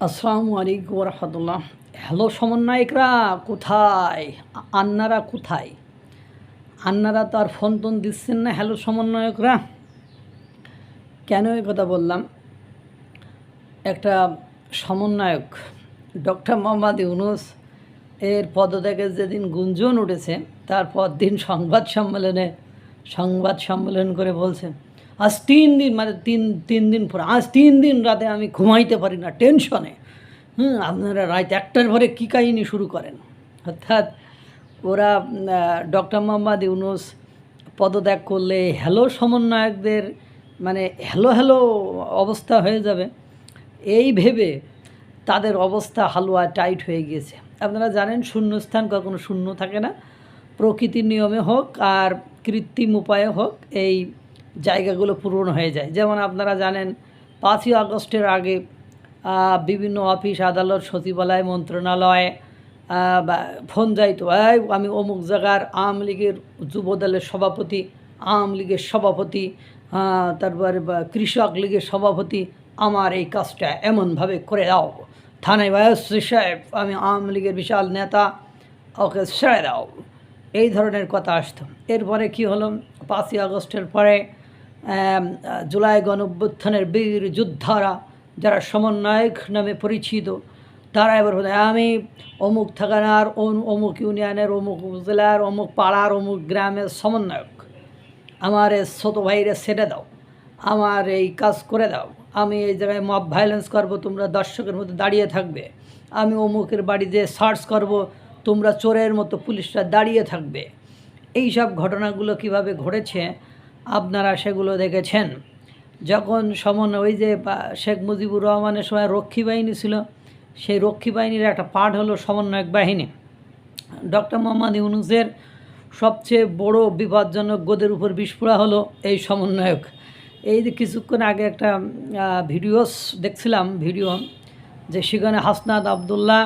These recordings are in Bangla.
আসসালামু আলাইকুম রহমতুল্লাহ। হ্যালো সমন্বয়করা, কোথায়? আন্নারা কোথায়? আন্নারা তো আর ফোন টোন দিচ্ছেন না। হ্যালো সমন্বয়করা, কেন এই কথা বললাম? একটা সমন্বয়ক ডক্টর মোহাম্মদ ইউনূস এর পদত্যাগের যেদিন গুঞ্জন উঠেছে, তারপর দিন সংবাদ সম্মেলন করে বলছেন, আজ 3 দিন, মানে তিন দিন পরে, আজ 3 দিন রাতে আমি ঘুমাইতে পারি না টেনশনে। আপনারা রাত 1টার পরে কী কাহিনী শুরু করেন। অর্থাৎ ওরা ডক্টর মোহাম্মদ ইউনূস পদত্যাগ করলে হ্যালো সমন্বয়কদের মানে হ্যালো অবস্থা হয়ে যাবে, এই ভেবে তাদের অবস্থা হালুয়া টাইট হয়ে গিয়েছে। আপনারা জানেন, শূন্যস্থান কখনো শূন্য থাকে না। প্রকৃতির নিয়মে হোক আর কৃত্রিম উপায়ে হোক, এই জায়গাগুলো পূরণ হয়ে যায়। যেমন আপনারা জানেন, 5ই আগস্টের আগে বিভিন্ন অফিস আদালত সচিবালয় মন্ত্রণালয়ে ফোন যাইতো, আমি অমুক জায়গার আওয়ামী লীগের যুবদলের সভাপতি, আওয়ামী লীগের সভাপতি, তারপরে কৃষক লীগের সভাপতি, আমার এই কাজটা এমনভাবে করে দাও। থানায় বায়োশ্রী সাহেব, আমি আওয়ামী লীগের বিশাল নেতা, ওকে ছেড়ে দাও। এই ধরনের কথা আসতো। এরপরে কি হলো, 5ই আগস্টের পরে জুলাই গণঅভ্যুত্থানের বীর যোদ্ধারা, যারা সমন্বয়ক নামে পরিচিত, তারা এবার বলে, আমি অমুক থানার, অমুক ইউনিয়নের, অমুক উপজেলার, অমুক পাড়ার, অমুক গ্রামের সমন্বয়ক, আমার ছোটো ভাইরে ছেড়ে দাও, আমার এই কাজ করে দাও, আমি এই জায়গায় মব ভায়োলেন্স করবো, তোমরা দর্শকের মধ্যে দাঁড়িয়ে থাকবে, আমি অমুকের বাড়িতে সার্চ করব, তোমরা চোরের মতো পুলিশরা দাঁড়িয়ে থাকবে। এই সব ঘটনাগুলো কিভাবে ঘটেছে আপনারা সেগুলো দেখেছেন। যখন ওই যে শেখ মুজিবুর রহমানের সময় রক্ষী বাহিনী ছিল, সেই রক্ষী বাহিনীর একটা পার্ট হলো সমন্বয়ক বাহিনী। ডক্টর মোহাম্মদ ইউনূসের সবচেয়ে বড় বিপজ্জনক গোদের উপর বিস্ফোরা হলো এই সমন্বয়ক। এই যে কিছুক্ষণ আগে একটা দেখছিলাম ভিডিও, যে সেখানে হাসনাত আবদুল্লাহ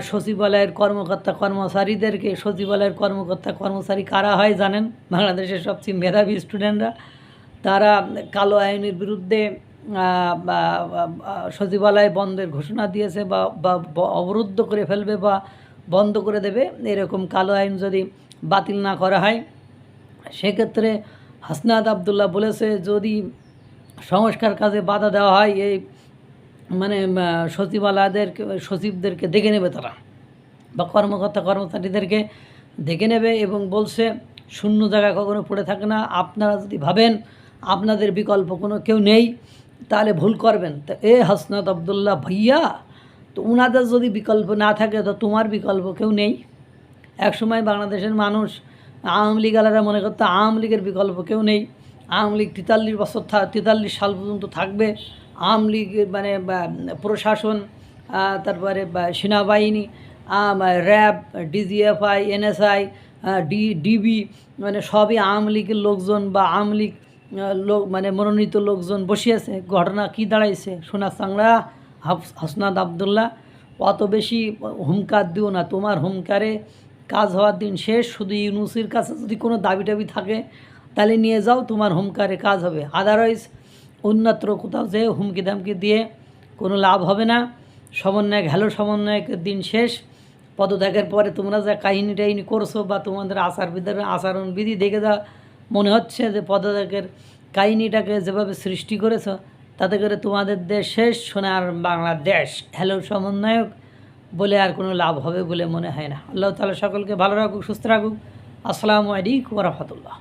সচিবালয়ের কর্মচারী কারা হয় জানেন? বাংলাদেশের সবচেয়ে মেধাবী স্টুডেন্টরা। তারা কালো আইনের বিরুদ্ধে সচিবালয় বন্ধের ঘোষণা দিয়েছে, বা অবরুদ্ধ করে ফেলবে বা বন্ধ করে দেবে। এরকম কালো আইন যদি বাতিল না করা হয়, সেক্ষেত্রে হাসনাত আবদুল্লাহ বলেছে, যদি সংস্কার কাজে বাধা দেওয়া হয়, এই মানে সচিবদেরকে দেখে নেবে তারা, বা কর্মচারীদেরকে দেখে নেবে, এবং বলছে শূন্য জায়গা কখনো পড়ে থাকে না। আপনারা যদি ভাবেন আপনাদের বিকল্প কোনো কেউ নেই, তাহলে ভুল করবেন। তো হাসনাত আবদুল্লাহ ভাইয়া, তো ওনাদের যদি বিকল্প না থাকে, তো তোমার বিকল্প কেউ নেই। একসময় বাংলাদেশের মানুষ, আওয়ামী লীগালারা মনে করতো আওয়ামী লীগের বিকল্প কেউ নেই, আওয়ামী লীগ 43 সাল পর্যন্ত থাকবে। আওয়ামী লীগের মানে প্রশাসন, তারপরে সেনাবাহিনী, র্যাব, ডিজিএফআই, এনএসআই, ডিবি, মানে সবই আওয়ামী লীগের লোকজন বা আওয়ামী লীগ মানে মনোনীত লোকজন বসিয়েছে। ঘটনা কি দাঁড়াইছে? সোনা চাংড়া হাসনাত আবদুল্লাহ, অত বেশি হুমকার দিও না, তোমার হুমকারে কাজ হওয়ার দিন শেষ। শুধু ইউনূসের কাছে যদি কোনো দাবি টাবি থাকে, তাহলে নিয়ে যাও, তোমার হুমকারে কাজ হবে। আদারওয়াইজ অন্যত্র কোথাও যেয়ে হুমকি দামকি দিয়ে কোনো লাভ হবে না। সমন্বয়কের দিন শেষ। পদত্যাগের পরে তোমরা যা কাহিনী টাহিনী করছো, বা তোমাদের আচরণবিধি দেখে যা মনে হচ্ছে যে পদত্যাগের কাহিনীটাকে যেভাবে সৃষ্টি করেছ, তাতে করে তোমাদের দেশ শেষ। সোনার বাংলাদেশ হ্যালো সমন্বয়ক বলে আর কোনো লাভ হবে বলে মনে হয় না। আল্লাহ তাআলা সকলকে ভালো রাখুক, সুস্থ রাখুক। আসসালামু আলাইকুম ওয়া রাহমাতুল্লাহ।